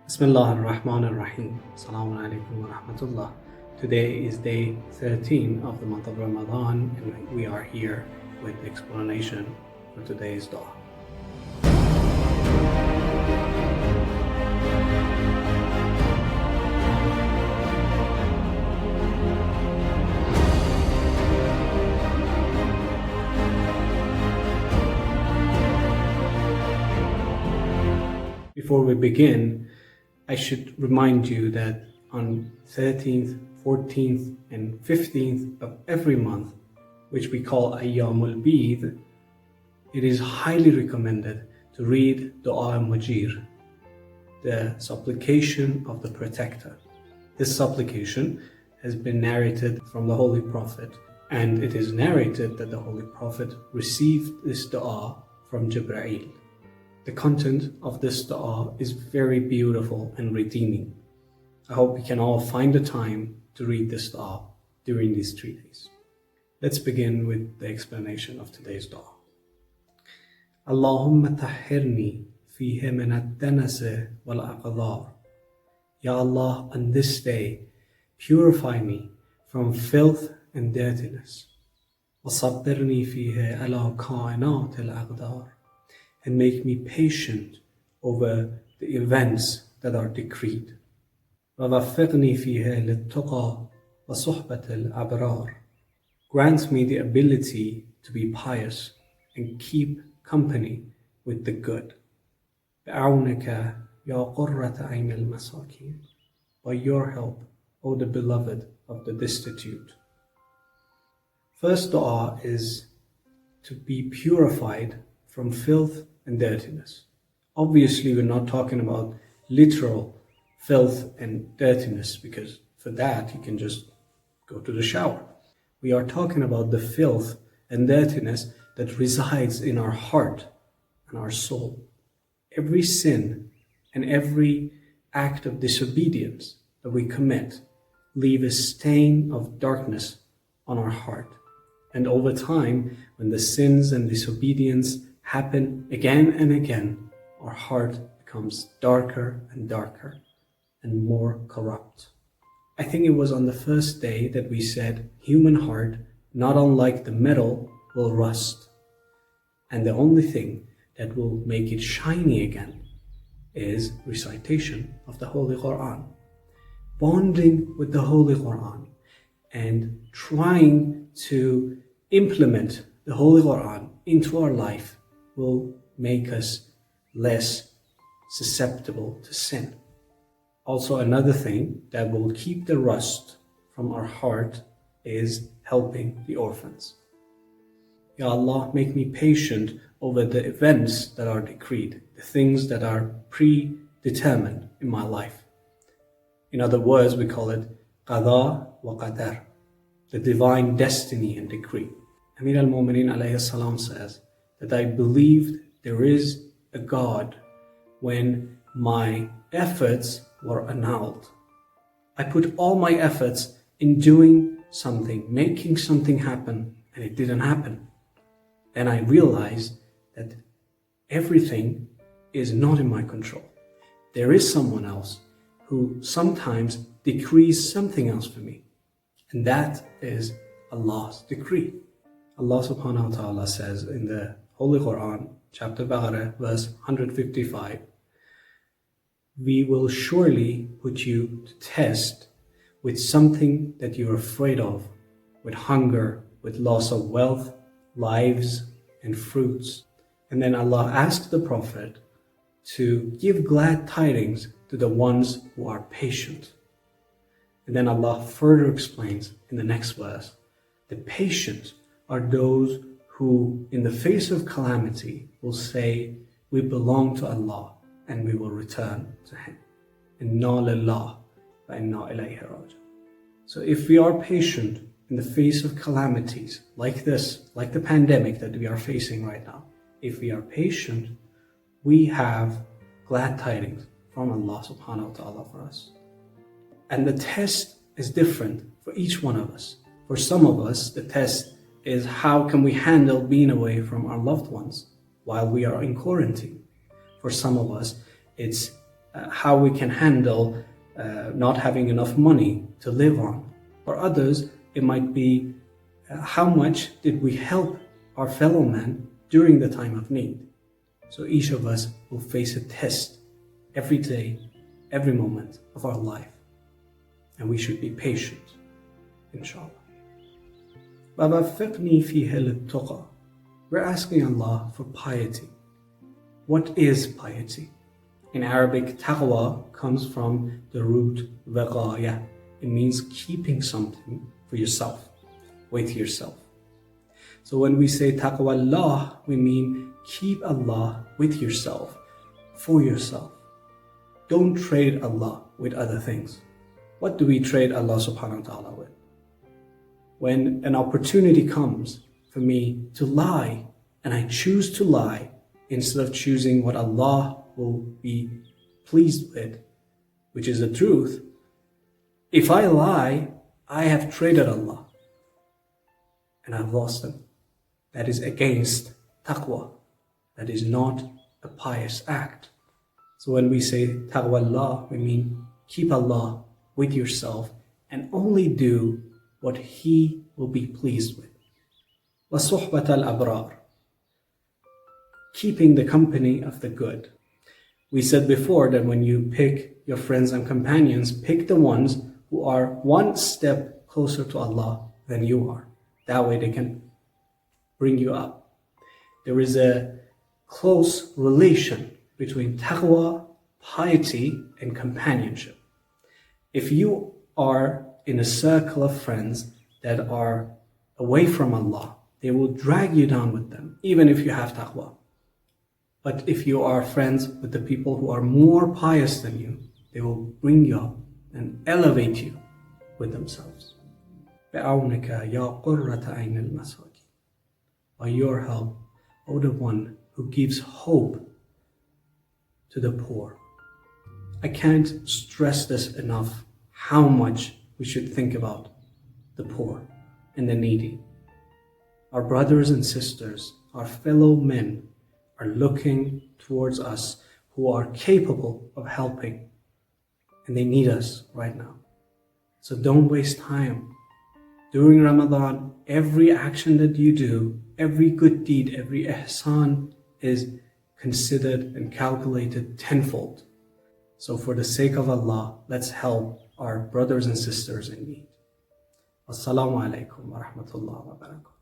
Bismillah ar-Rahman ar-Rahim. Salaam Alaykum wa rahmatullah. Today is day 13 of the month of Ramadan, and we are here with the explanation for today's dua. Before we begin, I should remind you that on 13th, 14th, and 15th of every month, which we call Ayyamul Bid, it is highly recommended to read Dua Mojir, the supplication of the protector. This supplication has been narrated from the Holy Prophet, and it is narrated that the Holy Prophet received this dua from Jibreel. The content of this dua is very beautiful and redeeming. I hope we can all find the time to read this dua during these 3 days. Let's begin with the explanation of today's dua. اللهم طهرني فيه من الدنس والأقذار. Ya Allah, on this day, purify me from filth and dirtiness. وصبرني فيه على كائنات الأقدار. And make me patient over the events that are decreed. وَوَفِّقْنِي فِيهَا لِلتُّقَى وَصُحْبَةِ الْأَبْرَارِ. Grant me the ability to be pious and keep company with the good. بِعَوْنِكَ يَا قُرَّةَ عَيْنِ الْمَسَاكِينِ. By your help, O the beloved of the destitute. First dua is to be purified from filth and dirtiness. Obviously, we're not talking about literal filth and dirtiness, because for that you can just go to the shower. We are talking about the filth and dirtiness that resides in our heart and our soul. Every sin and every act of disobedience that we commit leave a stain of darkness on our heart. And over time, when the sins and disobedience happen again and again, our heart becomes darker and darker and more corrupt. I think it was on the first day that we said human heart, not unlike the metal, will rust. And the only thing that will make it shiny again is recitation of the Holy Quran. Bonding with the Holy Quran and trying to implement the Holy Quran into our life will make us less susceptible to sin. Also, another thing that will keep the rust from our heart is helping the orphans. Ya Allah, make me patient over the events that are decreed, the things that are predetermined in my life. In other words, we call it qada wa qadar, the divine destiny and decree. Amir al-Mu'mineen alayhi salam says that I believed there is a God when my efforts were annulled. I put all my efforts in doing something, making something happen, and it didn't happen. Then I realized that everything is not in my control. There is someone else who sometimes decrees something else for me, and that is Allah's decree. Allah subhanahu wa ta'ala says in the Holy Quran, Chapter Baqarah, verse 155, we will surely put you to test with something that you're afraid of, with hunger, with loss of wealth, lives, and fruits. And then Allah asked the Prophet to give glad tidings to the ones who are patient. And then Allah further explains in the next verse, the patient are those who in the face of calamity will say, we belong to Allah and we will return to Him. Inna lillah wa inna ilayhi raji'un. So if we are patient in the face of calamities like this, like the pandemic that we are facing right now, if we are patient, we have glad tidings from Allah subhanahu wa ta'ala for us. And the test is different for each one of us. For some of us, the test is how can we handle being away from our loved ones while we are in quarantine. For some of us, it's how we can handle not having enough money to live on. For others, it might be how much did we help our fellow man during the time of need. So each of us will face a test every day, every moment of our life. And we should be patient, inshallah. We're asking Allah for piety. What is piety? In Arabic, taqwa comes from the root waqaya. It means keeping something for yourself, with yourself. So when we say taqwa Allah, we mean keep Allah with yourself, for yourself. Don't trade Allah with other things. What do we trade Allah subhanahu wa ta'ala with? When an opportunity comes for me to lie, and I choose to lie instead of choosing what Allah will be pleased with, which is the truth, if I lie, I have traded Allah and I've lost Him. That is against taqwa. That is not a pious act. So when we say taqwa Allah, we mean keep Allah with yourself and only do what He will be pleased with. وَصُحْبَةَ الْأَبْرَارِ, keeping the company of the good. We said before that when you pick your friends and companions, pick the ones who are one step closer to Allah than you are. That way they can bring you up. There is a close relation between taqwa, piety, and companionship. If you are in a circle of friends that are away from Allah, they will drag you down with them, even if you have taqwa. But if you are friends with the people who are more pious than you, they will bring you up and elevate you with themselves. بِعَوْنِكَ يَا قُرَّةَ عَيْنِ الْمَسَاكِينِ, by your help, O the one who gives hope to the poor. I can't stress this enough, how much we should think about the poor and the needy. Our brothers and sisters, our fellow men, are looking towards us who are capable of helping, and they need us right now. So don't waste time. During Ramadan, every action that you do, every good deed, every ihsan is considered and calculated tenfold. So for the sake of Allah, let's help our brothers and sisters in need. Assalamu Alaikum wa rahmatullahi wa barakatuh.